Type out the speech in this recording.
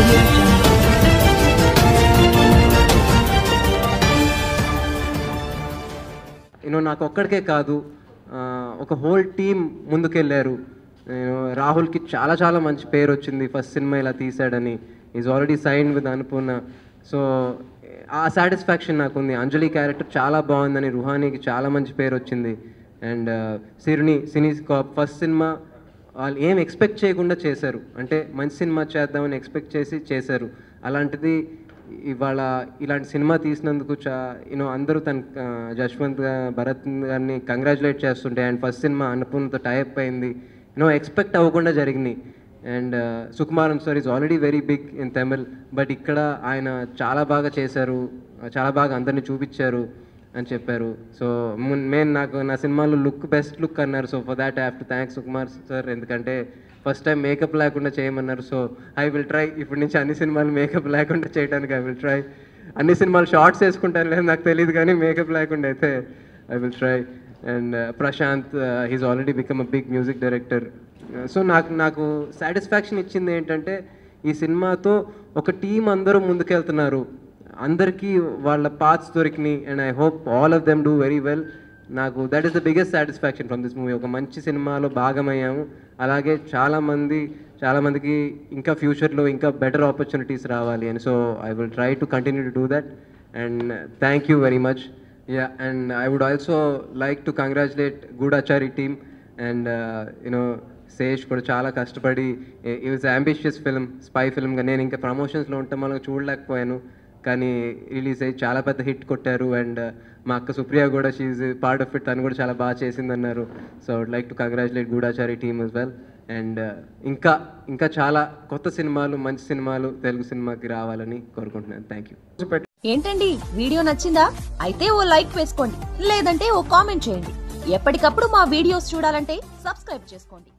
audio jungle. నాకు ఒక్కడికే కాదు, ఒక హోల్ టీమ్ ముందుకెళ్ళారు. రాహుల్కి చాలా చాలా మంచి పేరు వచ్చింది, ఫస్ట్ సినిమా ఇలా తీశాడని. Is already signed with Annapurna. So ఆ సాటిస్ఫాక్షన్ నాకుంది. అంజలి క్యారెక్టర్ చాలా బాగుందని రుహానీకి చాలా మంచి పేరు వచ్చింది. అండ్ సినీ ఫస్ట్ సినిమా వాళ్ళు ఏం ఎక్స్పెక్ట్ చేయకుండా చేశారు, అంటే మంచి సినిమా చేద్దామని ఎక్స్పెక్ట్ చేశారు. అలాంటిది ఇవాళ ఇలాంటి సినిమా తీసినందుకు అందరూ జశ్వంత్ భరత్ గారిని కంగ్రాచులేట్ చేస్తుంటే, అండ్ ఫస్ట్ సినిమా అన్నపూర్ణతో టైప్ అయింది, ఎక్స్పెక్ట్ అవ్వకుండా జరిగినాయి. And Sukumaran sir is already very big in Tamil, but ఇక్కడ ఆయన చాలా బాగా చేశారు, చాలా బాగా అందరినీ చూపించారు అని చెప్పారు. సో నాకు నా సినిమాలో బెస్ట్ లుక్ అన్నారు. So for that I have to thanks Sukumar sir, ఎందుకంటే ఫస్ట్ టైం మేకప్ లేకుండా చేయమన్నారు. సో ఐ విల్ ట్రై ఇప్పటి నుంచి అన్ని సినిమాలు మేకప్ లేకుండా చేయడానికి ఐ విల్ ట్రై. అన్ని సినిమాలు షార్ట్స్ వేసుకుంటాను లేదు నాకు తెలియదు, కానీ మేకప్ లేకుండా అయితే I will try. And Prashant, he's already become a big music director. So నాకు సాటిస్ఫాక్షన్ ఇచ్చింది ఏంటంటే, ఈ సినిమాతో ఒక టీం అందరూ ముందుకెళ్తున్నారు, అందరికీ వాళ్ళ పాత్స్ దొరికినాయి. And I hope all of them do very well. నాకు that is the biggest satisfaction from this movie. ఒక మంచి సినిమాలో భాగమయ్యాము. అలాగే చాలామందికి ఇంకా ఫ్యూచర్లో ఇంకా బెటర్ ఆపర్చునిటీస్ రావాలి అని. So I will try to continue to do that. And thank you very much. And I would also like to congratulate Goodachari team. And Sesh కూడా చాలా కష్టపడి, it was ambitious film, spy ఫిల్మ్గా. నేను ఇంకా ప్రమోషన్స్లో ఉంటే మనం చూడలేకపోయాను, కానీ రిలీజ్ అయ్యి చాలా పెద్ద హిట్ కొట్టారు. అండ్ మా అక్క సుప్రియ కూడా షీఈ్ పార్ట్ ఆఫ్ ఇట్, తను కూడా చాలా బాగా చేసిందన్నారు. So I would like to congratulate Goodachari team as well. And ఇంకా చాలా కొత్త సినిమాలు, మంచి సినిమాలు తెలుగు సినిమాకి రావాలని కోరుకుంటున్నాను. Thank you. ఏంటండి, వీడియో నచ్చిందా? అయితే ఓ లైక్ వేసుకోండి, లేదంటే ఓ కామెంట్ చేయండి. ఎప్పటికప్పుడు మా వీడియోస్ చూడాలంటే సబ్స్క్రైబ్ చేసుకోండి.